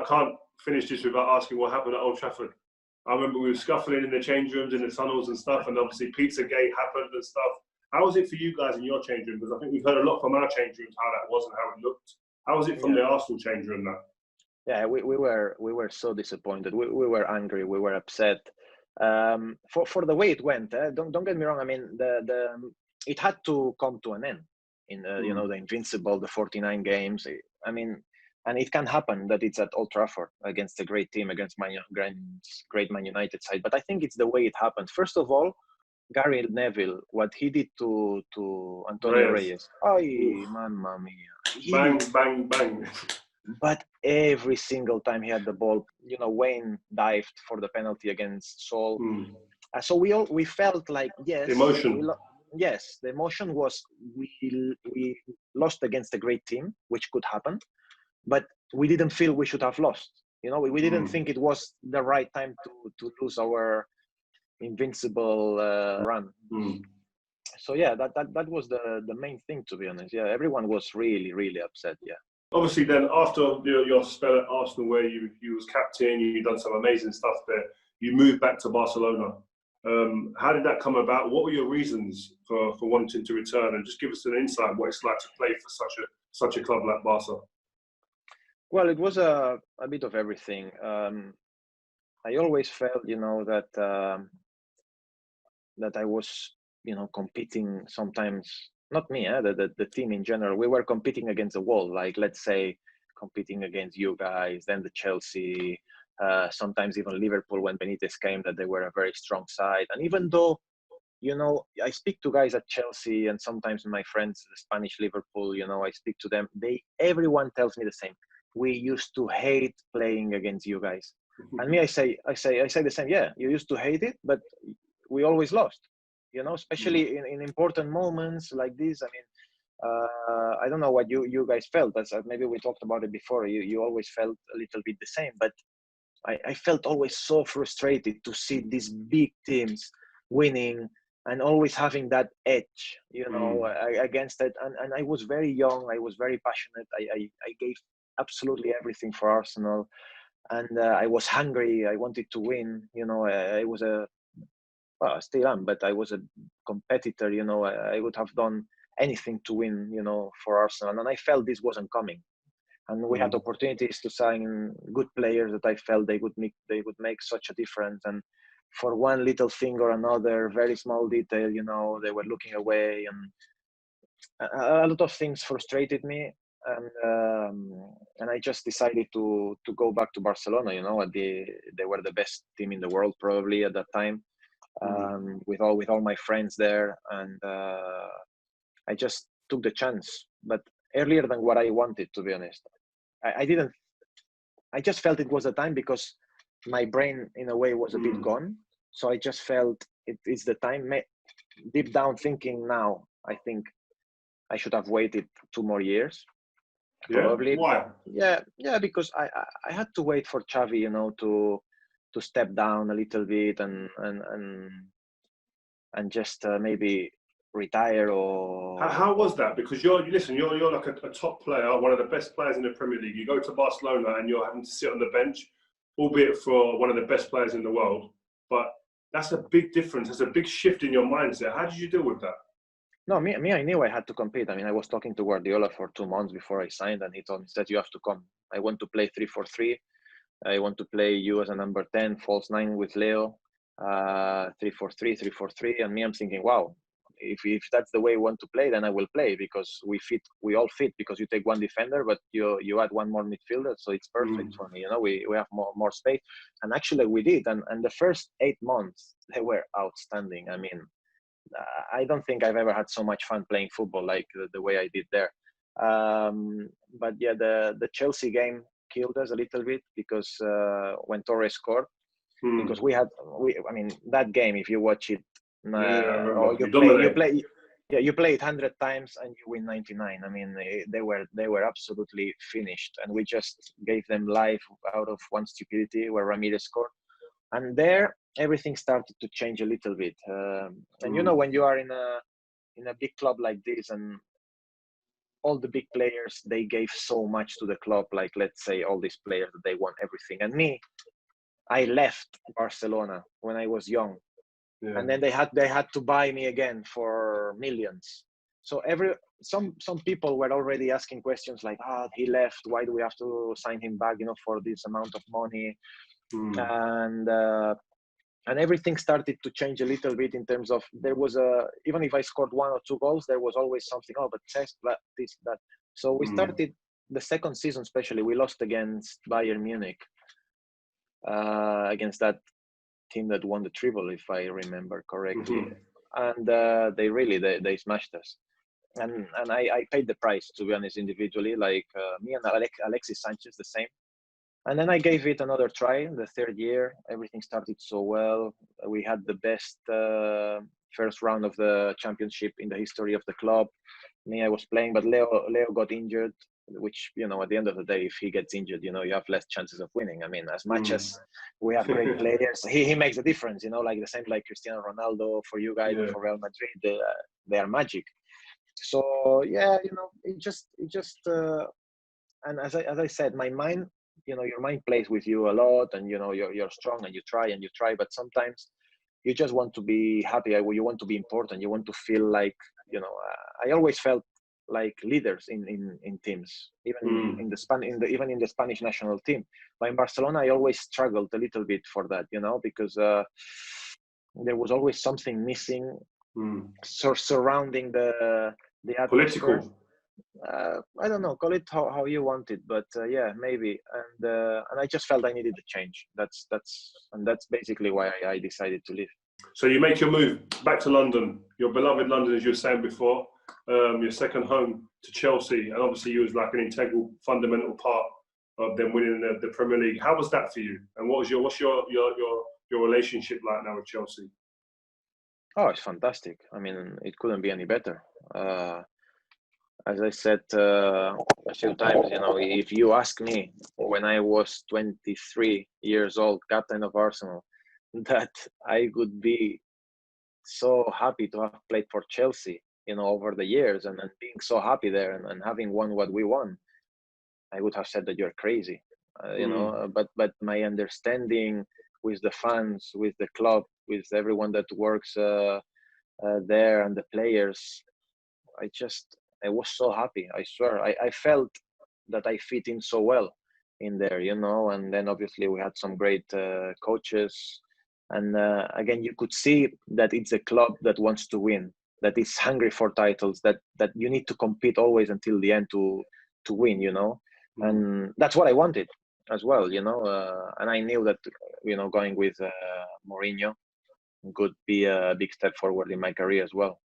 can't finish this without asking what happened at Old Trafford. I remember we were scuffling in the change rooms, in the tunnels and stuff, and obviously Pizzagate happened and stuff. How was it for you guys in your change room? Because I think we've heard a lot from our change rooms how that was and how it looked. How was it from the Arsenal change room now? Yeah, we were so disappointed. We were angry. We were upset for the way it went. Don't get me wrong. I mean, it had to come to an end. In you know, the invincible, the 49 games. I mean, and it can happen that it's at Old Trafford against a great team, against great Man United side. But I think it's the way it happened. First of all, Gary Neville, what he did to Antonio Reyes. Ay, mamma mia. Bang, bang, bang. But every single time he had the ball, you know, Wayne dived for the penalty against Saul. So we felt like, yes. Emotion. Yes, the emotion was we lost against a great team, which could happen. But we didn't feel we should have lost. You know, we didn't think it was the right time to lose our invincible run. So yeah, that was the main thing, to be honest. Yeah, everyone was really, really upset. Yeah. Obviously, then after your spell at Arsenal, where you was captain, you done some amazing stuff there. You moved back to Barcelona. How did that come about? What were your reasons for wanting to return? And just give us an insight on what it's like to play for such a club like Barca. Well, it was a bit of everything. I always felt, you know, that I was, you know, competing sometimes. Not me, the team in general. We were competing against the wall. Like, let's say, competing against you guys, then the Chelsea, sometimes even Liverpool when Benitez came, that they were a very strong side. And even though, you know, I speak to guys at Chelsea and sometimes my friends, the Spanish Liverpool, you know, I speak to them. Everyone tells me the same. We used to hate playing against you guys. And me, I say the same. Yeah, you used to hate it, but we always lost. You know, especially in important moments like this. I mean, I don't know what you guys felt. That's maybe we talked about it before. You always felt a little bit the same, but I felt always so frustrated to see these big teams winning and always having that edge, you know, against it. And I was very young. I was very passionate. I gave absolutely everything for Arsenal, and I was hungry. I wanted to win. You know, I was well, I still am, but I was a competitor, you know, I would have done anything to win, you know, for Arsenal. And I felt this wasn't coming. And we had opportunities to sign good players that I felt they would make such a difference. And for one little thing or another, very small detail, you know, they were looking away. And a lot of things frustrated me. And I just decided to go back to Barcelona, you know, they were the best team in the world probably at that time. With all my friends there, and I just took the chance, but earlier than what I wanted, to be honest. I just felt it was the time because my brain in a way was a bit gone, so I just felt it's the time. Deep down thinking now, I think I should have waited 2 more years. Probably. Why? Yeah, because I had to wait for Xavi, you know, to step down a little bit and just maybe retire or. How was that? Because you're like a top player, one of the best players in the Premier League. You go to Barcelona and you're having to sit on the bench, albeit for one of the best players in the world. But that's a big difference. That's a big shift in your mindset. How did you deal with that? No, me, I knew I had to compete. I mean, I was talking to Guardiola for 2 months before I signed, and he told me that you have to come. I want to play 3-4-3. I want to play you as a number 10, false 9 with Leo, 3-4-3, 3-4-3. And me, I'm thinking, wow, if that's the way we want to play, then I will play because we all fit because you take one defender, but you add one more midfielder. So it's perfect for me. You know, we have more space. And actually we did. And the first 8 months, they were outstanding. I mean, I don't think I've ever had so much fun playing football like the way I did there. But yeah, the Chelsea game killed us a little bit because when Torres scored, because I mean, that game, if you watch it, you play it 100 times and you win 99. I mean, they were absolutely finished, and we just gave them life out of one stupidity where Ramirez scored. And there, everything started to change a little bit. And you know, when you are in a big club like this, and all the big players, they gave so much to the club. Like, let's say all these players, they won everything. And me, I left Barcelona when I was young. Yeah. And then they had to buy me again for millions. So some people were already asking questions like, he left, why do we have to sign him back, for this amount of money? And everything started to change a little bit in terms of, there was even if I scored 1 or 2 goals, there was always something, but this, that. So we started the second season, especially, we lost against Bayern Munich, against that team that won the treble, if I remember correctly. And they smashed us. And I paid the price, to be honest, individually, like me and Alexis Sanchez, the same. And then I gave it another try. The third year, everything started so well. We had the best first round of the championship in the history of the club. Me, I was playing, but Leo got injured, which, at the end of the day, if he gets injured, you have less chances of winning. I mean, as much as we have great players, he makes a difference, like the same like Cristiano Ronaldo for you guys, for Real Madrid, they are magic. So yeah, it just and as I said, my mind, your mind plays with you a lot, and you're strong and you try, but sometimes you just want to be happy. You want to be important. You want to feel like, I always felt like leaders in teams, even in the Spanish national team. But in Barcelona, I always struggled a little bit for that, because there was always something missing, surrounding the atmosphere. Political. I don't know, call it how you want it, but yeah, maybe. And I just felt I needed a change. That's basically why I decided to leave. So you make your move back to London, your beloved London, as you were saying before, your second home to Chelsea, and obviously you was like an integral, fundamental part of them winning the Premier League. How was that for you? And what's your relationship like now with Chelsea? Oh, it's fantastic. I mean, it couldn't be any better. As I said a few times, if you ask me when I was 23 years old, captain of Arsenal, that I would be so happy to have played for Chelsea, over the years, and being so happy there and having won what we won, I would have said that you're crazy, but my understanding with the fans, with the club, with everyone that works there and the players, I was so happy. I swear, I felt that I fit in so well in there, and then obviously we had some great coaches. And again, you could see that it's a club that wants to win, that is hungry for titles, that you need to compete always until the end to win, and that's what I wanted as well, and I knew that, going with Mourinho could be a big step forward in my career as well.